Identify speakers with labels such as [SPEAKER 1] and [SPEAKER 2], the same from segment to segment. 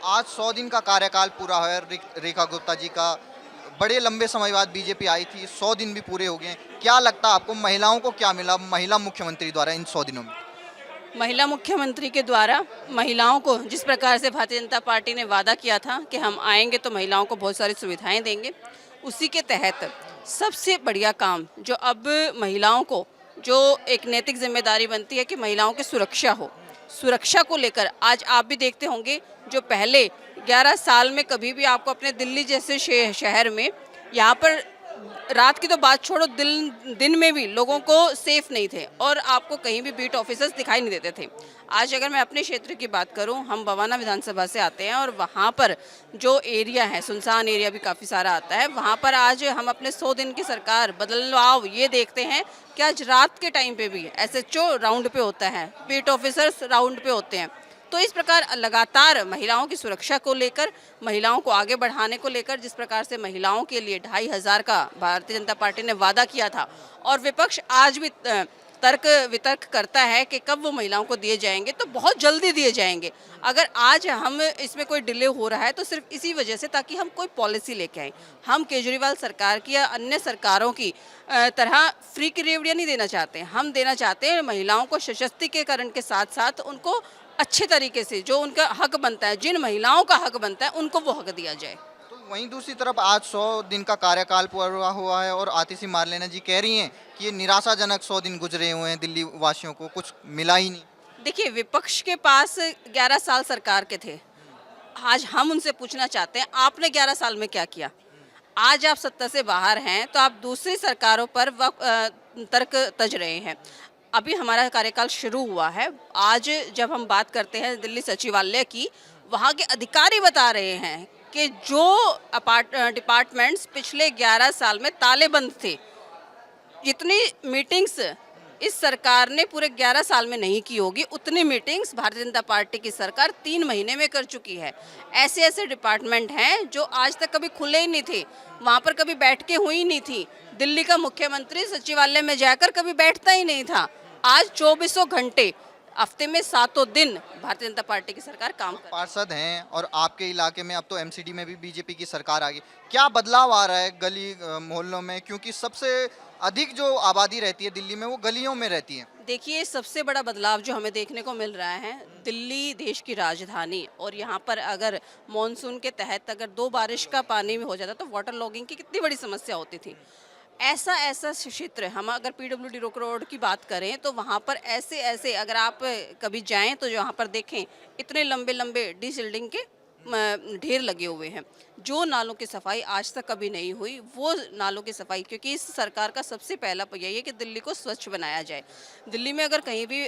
[SPEAKER 1] आज 100 दिन का कार्यकाल पूरा है रेखा गुप्ता जी का। बड़े लंबे समय बाद बीजेपी आई थी, 100 दिन भी पूरे हो गए हैं। क्या लगता है आपको, महिलाओं को क्या मिला महिला मुख्यमंत्री द्वारा इन 100 दिनों में?
[SPEAKER 2] महिला मुख्यमंत्री के द्वारा महिलाओं को जिस प्रकार से भारतीय जनता पार्टी ने वादा किया था कि हम आएंगे तो महिलाओं को बहुत सारी सुविधाएं देंगे, उसी के तहत सबसे बढ़िया काम जो अब महिलाओं को जो एक नैतिक जिम्मेदारी बनती है कि महिलाओं की सुरक्षा हो, सुरक्षा को लेकर आज आप भी देखते होंगे जो पहले 11 साल में कभी भी आपको अपने दिल्ली जैसे शहर में यहाँ पर रात की तो बात छोड़ो, दिन दिन में भी लोगों को सेफ नहीं थे और आपको कहीं भी बीट ऑफिसर्स दिखाई नहीं देते थे। आज अगर मैं अपने क्षेत्र की बात करूं, हम बवाना विधानसभा से आते हैं और वहां पर जो एरिया है, सुनसान एरिया भी काफ़ी सारा आता है, वहां पर आज हम अपने 100 दिन की सरकार बदलाव ये देखते हैं कि आज रात के टाइम पे भी एसएचओ राउंड पे होता है, बीट ऑफिसर्स राउंड पे होते हैं। तो इस प्रकार लगातार महिलाओं की सुरक्षा को लेकर, महिलाओं को आगे बढ़ाने को लेकर, जिस प्रकार से महिलाओं के लिए 2500 का भारतीय जनता पार्टी ने वादा किया था और विपक्ष आज भी तर्क वितर्क करता है कि कब वो महिलाओं को दिए जाएंगे, तो बहुत जल्दी दिए जाएंगे। अगर आज हम इसमें कोई डिले हो रहा है तो सिर्फ इसी वजह से ताकि हम कोई पॉलिसी लेके आए। हम केजरीवाल सरकार की या अन्य सरकारों की तरह फ्री की रेवड़ियाँ नहीं देना चाहते। हम देना चाहते हैं महिलाओं को सशक्तिकरण के साथ साथ उनको अच्छे तरीके से जो उनका हक बनता है, जिन महिलाओं का हक बनता है, उनको वो हक दिया जाए।
[SPEAKER 1] तो वहीं दूसरी तरफ आज 100 दिन का कार्यकाल पूरा हुआ है और आतिशी मार्लेना जी कह रही हैं कि ये निराशाजनक 100 दिन गुजरे हुए हैं, दिल्ली वासियों को कुछ मिला ही नहीं।
[SPEAKER 2] देखिए, विपक्ष के पास 11 साल सरकार के थे। आज हम उनसे पूछना चाहते हैं, आपने 11 साल में क्या किया? आज आप सत्ता से बाहर हैं तो आप दूसरी सरकारों पर तर्क तज रहे हैं। अभी हमारा कार्यकाल शुरू हुआ है। आज जब हम बात करते हैं दिल्ली सचिवालय की, वहाँ के अधिकारी बता रहे हैं कि जो डिपार्टमेंट्स पिछले 11 साल में ताले बंद थे, जितनी मीटिंग्स इस सरकार ने पूरे 11 साल में नहीं की होगी, उतनी मीटिंग्स भारतीय जनता पार्टी की सरकार 3 महीने में कर चुकी है। ऐसे ऐसे डिपार्टमेंट हैं जो आज तक कभी खुले ही नहीं थे, वहाँ पर कभी बैठ के हुई नहीं थी। दिल्ली का मुख्यमंत्री सचिवालय में जाकर कभी बैठता ही नहीं था। आज 24 घंटे हफ्ते में 7 दिन भारतीय जनता पार्टी की सरकार काम कर रही है।
[SPEAKER 1] पार्षद हैं और आपके इलाके में अब तो एमसीडी में भी बीजेपी की सरकार आ गई। क्या बदलाव आ रहा है गली मोहल्लों में, क्योंकि सबसे अधिक जो आबादी रहती है दिल्ली में वो गलियों में रहती है?
[SPEAKER 2] देखिए, सबसे बड़ा बदलाव जो हमें देखने को मिल रहा है, दिल्ली देश की राजधानी और यहाँ पर अगर मॉनसून के तहत अगर 2 बारिश का पानी में हो जाता तो वाटर लॉगिंग की कितनी बड़ी समस्या होती थी। ऐसा ऐसा क्षेत्र, हम अगर पीडब्ल्यूडी रोड की बात करें तो वहाँ पर ऐसे ऐसे अगर आप कभी जाएं तो यहाँ पर देखें इतने लंबे लंबे डिसिल्डिंग के ढेर लगे हुए हैं। जो नालों की सफाई आज तक कभी नहीं हुई, वो नालों की सफाई, क्योंकि इस सरकार का सबसे पहला यही है कि दिल्ली को स्वच्छ बनाया जाए। दिल्ली में अगर कहीं भी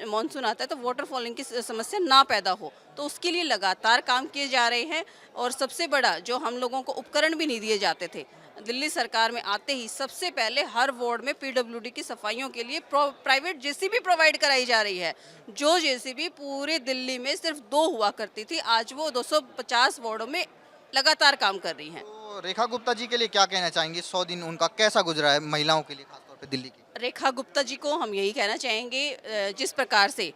[SPEAKER 2] मानसून आता है तो वाटर फॉलिंग की समस्या ना पैदा हो, तो उसके लिए लगातार काम किए जा रहे हैं। और सबसे बड़ा जो हम लोगों को उपकरण भी नहीं दिए जाते थे, दिल्ली सरकार में आते ही सबसे पहले हर वार्ड में पीडब्ल्यूडी की सफाइयों के लिए प्राइवेट जेसीबी प्रोवाइड कराई जा रही है। जो जेसीबी पूरे दिल्ली में सिर्फ 2 हुआ करती थी, आज वो 250 वार्डों में लगातार काम कर रही हैं।
[SPEAKER 1] तो रेखा गुप्ता जी के लिए क्या कहना चाहेंगे? 100 दिन उनका कैसा गुजरा है महिलाओं के लिए, खासतौर पे दिल्ली की?
[SPEAKER 2] रेखा गुप्ता जी को हम यही कहना चाहेंगे, जिस प्रकार से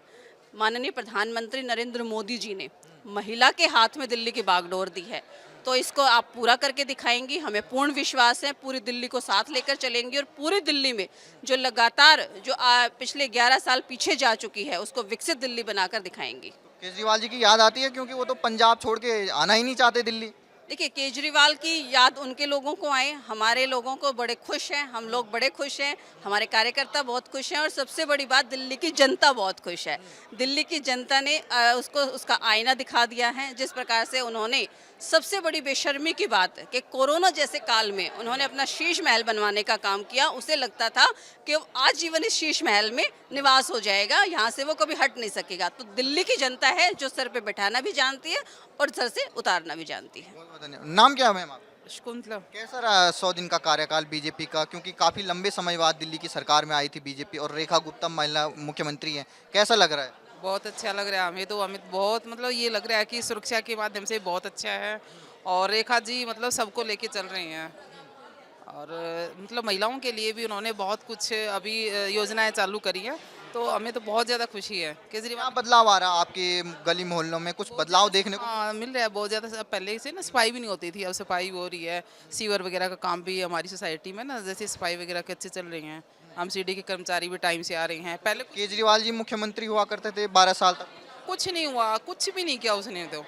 [SPEAKER 2] माननीय प्रधानमंत्री नरेंद्र मोदी जी ने महिला के हाथ में दिल्ली की बागडोर दी है, तो इसको आप पूरा करके दिखाएंगी। हमें पूर्ण विश्वास है, पूरी दिल्ली को साथ लेकर चलेंगी और पूरी दिल्ली में जो लगातार जो पिछले 11 साल पीछे जा चुकी है उसको विकसित दिल्ली बनाकर दिखाएंगी।
[SPEAKER 1] केजरीवाल जी की याद आती है, क्योंकि वो तो पंजाब छोड़ के आना ही नहीं चाहते दिल्ली।
[SPEAKER 2] देखिए, केजरीवाल की याद उनके लोगों को आए, हमारे लोगों को बड़े खुश हैं, हम लोग बड़े खुश हैं, हमारे कार्यकर्ता बहुत खुश हैं और सबसे बड़ी बात दिल्ली की जनता बहुत खुश है। दिल्ली की जनता ने उसको उसका आईना दिखा दिया है। जिस प्रकार से उन्होंने सबसे बड़ी बेशर्मी की बात है कि कोरोना जैसे काल में उन्होंने अपना शीश महल बनवाने का काम किया। उसे लगता था कि आजीवन इस शीश महल में निवास हो जाएगा, यहाँ से वो कभी हट नहीं सकेगा। तो दिल्ली की जनता है जो सर पे बैठाना भी जानती है और सर से उतारना भी जानती है।
[SPEAKER 1] बहुत बहुत धन्यवाद। नाम क्या है मैम आपका?
[SPEAKER 3] शकुंतला।
[SPEAKER 1] कैसा रहा 100 दिन का कार्यकाल बीजेपी का, क्योंकि काफी लंबे समय बाद दिल्ली की सरकार में आई थी बीजेपी और रेखा गुप्ता महिला मुख्यमंत्री हैं, कैसा लग रहा है?
[SPEAKER 3] बहुत अच्छा लग रहा है हमें तो, हमें बहुत मतलब ये लग रहा है कि सुरक्षा के माध्यम से बहुत अच्छा है और रेखा जी मतलब सबको लेके चल रही हैं और मतलब महिलाओं के लिए भी उन्होंने बहुत कुछ अभी योजनाएं चालू करी हैं तो हमें तो बहुत ज़्यादा खुशी है
[SPEAKER 1] क्या
[SPEAKER 3] केजरीवाल।
[SPEAKER 1] बदलाव आ रहा है आपके गली मोहल्लों में, कुछ बदलाव देखने को?
[SPEAKER 3] हाँ मिल रहा है बहुत ज़्यादा। अब पहले से ना सफाई भी नहीं होती थी, अब सफाई हो रही है। सीवर वगैरह का काम भी हमारी सोसाइटी में ना जैसे सफाई वगैरह के अच्छे चल रही हैं। हम सीडी के कर्मचारी भी टाइम से आ रहे हैं। पहले
[SPEAKER 1] केजरीवाल जी मुख्यमंत्री हुआ करते थे 12 साल तक।
[SPEAKER 3] कुछ नहीं हुआ, कुछ भी नहीं किया उसने तो।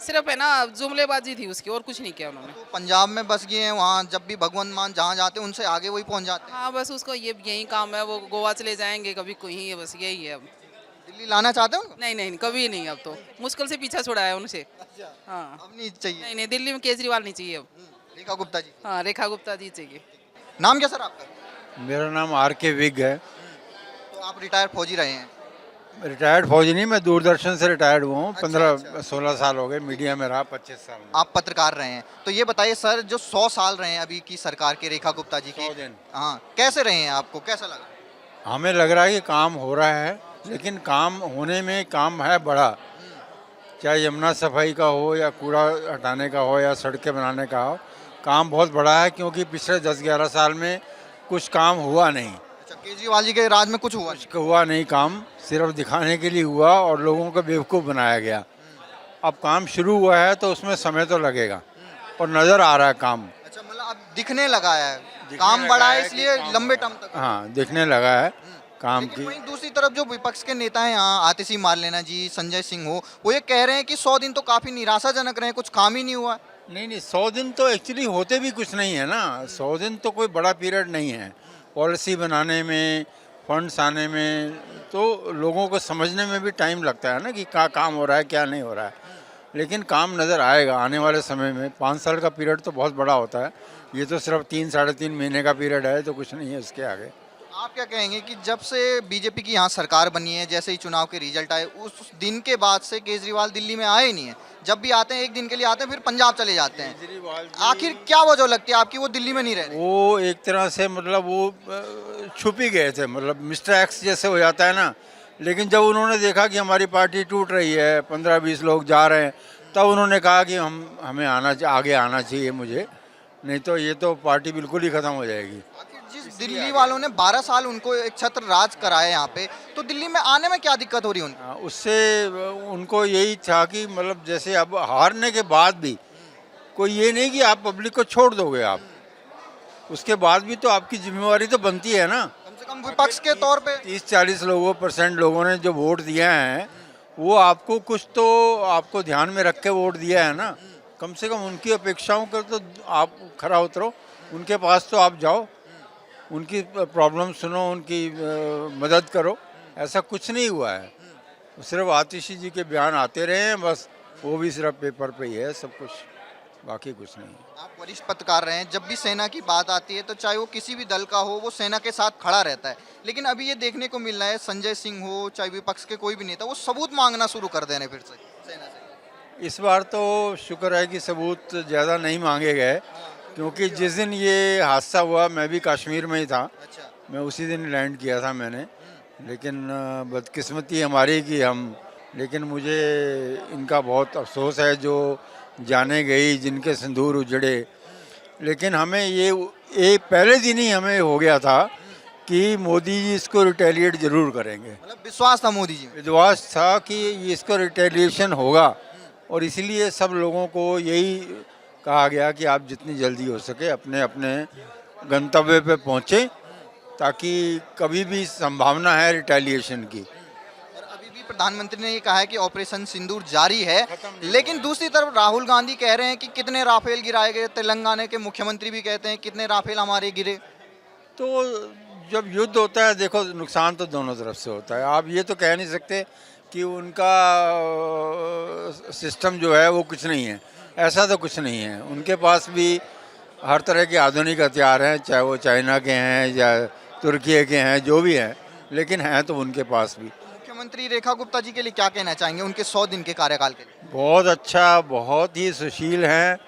[SPEAKER 3] सिर्फ है ना जुमलेबाजी थी उसकी, और कुछ नहीं किया उन्होंने।
[SPEAKER 1] तो पंजाब में बस गए हैं, वहाँ जब भी भगवंत मान जहाँ जाते हैं उनसे आगे वही पहुँच जाते हैं।
[SPEAKER 3] हाँ बस उसको ये यही काम है, वो गोवा चले जाएंगे कभी कहीं, बस यही है अब।
[SPEAKER 1] दिल्ली लाना चाहते हैं उनको?
[SPEAKER 3] नहीं नहीं नहीं, कभी नहीं, अब तो मुश्किल से पीछा छुड़ाया उनसे। हाँ
[SPEAKER 1] अब नहीं चाहिए।
[SPEAKER 3] नहीं नहीं, दिल्ली में केजरीवाल नहीं चाहिए अब।
[SPEAKER 1] रेखा गुप्ता जी।
[SPEAKER 3] हाँ रेखा गुप्ता जी चाहिए।
[SPEAKER 1] नाम क्या सर आपका?
[SPEAKER 4] मेरा नाम R.K. विग है।
[SPEAKER 1] तो आप रिटायर्ड फौजी रहे हैं।
[SPEAKER 4] रिटायर्ड फौजी नहीं, मैं दूरदर्शन से रिटायर्ड हुआ हूँ।
[SPEAKER 1] अच्छा,
[SPEAKER 4] 15-16 साल हो गए, मीडिया में रहा 25 साल में।
[SPEAKER 1] आप पत्रकार रहे हैं, तो ये बताइए सर, जो 100 साल रहे हैं अभी की सरकार के रेखा गुप्ता जी
[SPEAKER 4] 100
[SPEAKER 1] की,
[SPEAKER 4] दिन
[SPEAKER 1] हाँ कैसे रहे हैं, आपको कैसा लगा?
[SPEAKER 4] हमें लग रहा है कि काम हो रहा है, लेकिन काम होने में काम है बड़ा। चाहे यमुना सफाई का हो या कूड़ा हटाने का हो या सड़कें बनाने का हो, काम बहुत बड़ा है। क्योंकि पिछले 10-11 साल में कुछ काम हुआ नहीं।
[SPEAKER 1] अच्छा, केजरीवाल जी के राज में कुछ हुआ नहीं?
[SPEAKER 4] कुछ हुआ नहीं, काम सिर्फ दिखाने के लिए हुआ और लोगों को बेवकूफ़ बनाया गया। अब काम शुरू हुआ है तो उसमें समय तो लगेगा, और नज़र आ रहा है काम।
[SPEAKER 1] अच्छा, मतलब अब दिखने लगा है,
[SPEAKER 4] दिखने
[SPEAKER 1] काम
[SPEAKER 4] लगा
[SPEAKER 1] बड़ा
[SPEAKER 4] है
[SPEAKER 1] है
[SPEAKER 4] कि
[SPEAKER 1] इसलिए
[SPEAKER 4] काम
[SPEAKER 1] लंबे
[SPEAKER 4] हो रहा
[SPEAKER 1] टर्म तक।
[SPEAKER 4] हाँ, दिखने लगा है काम
[SPEAKER 1] लेकिन
[SPEAKER 4] की।
[SPEAKER 1] वहीं दूसरी तरफ जो विपक्ष के नेता हैं यहाँ, आतिशी मारलेना जी, संजय सिंह हो, वो ये कह रहे हैं कि 100 दिन तो काफी निराशाजनक रहे, कुछ काम ही नहीं हुआ।
[SPEAKER 4] नहीं नहीं, 100 दिन तो एक्चुअली होते भी कुछ नहीं है ना। 100 दिन तो कोई बड़ा पीरियड नहीं है। पॉलिसी बनाने में, फंड्स आने में, तो लोगों को समझने में भी टाइम लगता है ना कि क्या काम हो रहा है क्या नहीं हो रहा है। लेकिन काम नज़र आएगा आने वाले समय में। 5 साल का पीरियड तो बहुत बड़ा होता है, ये तो सिर्फ 3-3.5 महीने का पीरियड है, तो कुछ नहीं है उसके आगे।
[SPEAKER 1] आप क्या कहेंगे कि जब से बीजेपी की यहाँ सरकार बनी है, जैसे ही चुनाव के रिजल्ट आए, उस दिन के बाद से केजरीवाल दिल्ली में आए ही नहीं है। जब भी आते हैं एक दिन के लिए आते हैं, फिर पंजाब चले जाते हैं।
[SPEAKER 4] केजरीवाल
[SPEAKER 1] आखिर क्या वजह लगती है आपकी वो दिल्ली में नहीं रह रहे?
[SPEAKER 4] वो एक तरह से मतलब वो छुप ही गए थे, मतलब मिस्टर एक्स जैसे हो जाता है ना। लेकिन जब उन्होंने देखा कि हमारी पार्टी टूट रही है, 15-20 लोग जा रहे हैं, तब उन्होंने कहा कि हमें आगे आना चाहिए मुझे, नहीं तो ये तो पार्टी बिल्कुल ही ख़त्म हो जाएगी।
[SPEAKER 1] आखिर जिस दिल्ली वालों ने 12 साल उनको एक छत्र राज कराया यहाँ पे, तो दिल्ली में आने में क्या दिक्कत हो रही है उनको?
[SPEAKER 4] उससे उनको यही था कि मतलब जैसे अब हारने के बाद भी कोई ये नहीं कि आप पब्लिक को छोड़ दोगे, आप उसके बाद भी तो आपकी जिम्मेवारी तो बनती है ना।
[SPEAKER 1] कम से कम विपक्ष के तौर पे
[SPEAKER 4] 30-40 लोगों ने जो वोट दिया है, वो आपको कुछ तो आपको ध्यान में रख के वोट दिया है ना। कम से कम उनकी अपेक्षाओं कर तो आप खरा उतरो, उनके पास तो आप जाओ, उनकी प्रॉब्लम सुनो, उनकी मदद करो। ऐसा कुछ नहीं हुआ है। सिर्फ आतिशी जी के बयान आते रहे हैं बस, वो भी सिर्फ पेपर पे ही है सब कुछ, बाकी कुछ नहीं।
[SPEAKER 1] आप वरिष्ठ पत्रकार रहे हैं, जब भी सेना की बात आती है तो चाहे वो किसी भी दल का हो, वो सेना के साथ खड़ा रहता है। लेकिन अभी ये देखने को मिल रहा है, संजय सिंह हो चाहे विपक्ष के कोई भी नेता, वो सबूत मांगना शुरू कर देने फिर से सेना से।
[SPEAKER 4] इस बार तो शुक्र है कि सबूत ज़्यादा नहीं मांगे गए, क्योंकि जिस दिन ये हादसा हुआ मैं भी कश्मीर में ही था।
[SPEAKER 1] अच्छा,
[SPEAKER 4] मैं उसी दिन लैंड किया था मैंने। लेकिन बदकिस्मती हमारी कि लेकिन मुझे इनका बहुत अफसोस है जो जाने गई, जिनके सिंदूर उजड़े। लेकिन हमें ये पहले दिन ही हमें हो गया था कि मोदी जी इसको रिटेलिएट ज़रूर करेंगे।
[SPEAKER 1] मतलब विश्वास था मोदी जी में।
[SPEAKER 4] विश्वास था कि ये इसको रिटेलिएशन होगा, और इसीलिए सब लोगों को यही कहा गया कि आप जितनी जल्दी हो सके अपने अपने गंतव्य पे पहुँचें, ताकि कभी भी संभावना है रिटेलिएशन की।
[SPEAKER 1] और अभी भी प्रधानमंत्री ने ये कहा है कि ऑपरेशन सिंदूर जारी है, लेकिन दूसरी तरफ राहुल गांधी कह रहे हैं कि कितने राफेल गिराए गए। तेलंगाना के मुख्यमंत्री भी कहते हैं कितने राफेल हमारे गिरे।
[SPEAKER 4] तो जब युद्ध होता है, देखो नुकसान तो दोनों तरफ से होता है। आप ये तो कह नहीं सकते कि उनका सिस्टम जो है वो कुछ नहीं है, ऐसा तो कुछ नहीं है। उनके पास भी हर तरह के आधुनिक हथियार हैं, चाहे वो चाइना के हैं या तुर्की के हैं, जो भी हैं, लेकिन हैं तो उनके पास भी।
[SPEAKER 1] मुख्यमंत्री रेखा गुप्ता जी के लिए क्या कहना चाहेंगे उनके 100 दिन के कार्यकाल के लिए?
[SPEAKER 4] बहुत अच्छा, बहुत ही सुशील हैं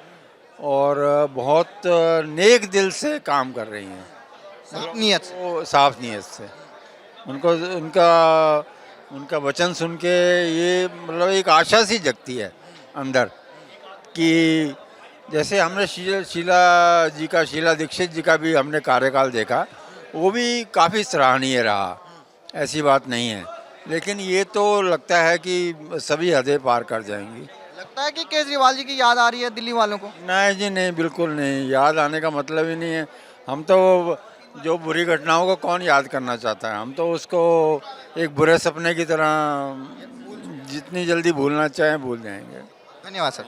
[SPEAKER 4] और बहुत नेक दिल से काम कर रही हैं,
[SPEAKER 1] साफ नीयत से।
[SPEAKER 4] वो साफ नीयत से। उनको उनका वचन सुन के ये मतलब एक आशा सी जगती है अंदर कि जैसे हमने शीला दीक्षित जी का भी हमने कार्यकाल देखा, वो भी काफ़ी सराहनीय रहा। ऐसी बात नहीं है, लेकिन ये तो लगता है कि सभी हदें पार कर जाएंगी।
[SPEAKER 1] लगता है कि केजरीवाल जी की याद आ रही है दिल्ली वालों को?
[SPEAKER 4] नहीं जी नहीं, बिल्कुल नहीं, याद आने का मतलब ही नहीं है। हम तो जो बुरी घटनाओं को कौन याद करना चाहता है, हम तो उसको एक बुरे सपने की तरह जितनी जल्दी भूलना चाहें भूल जाएंगे।
[SPEAKER 1] धन्यवाद सर।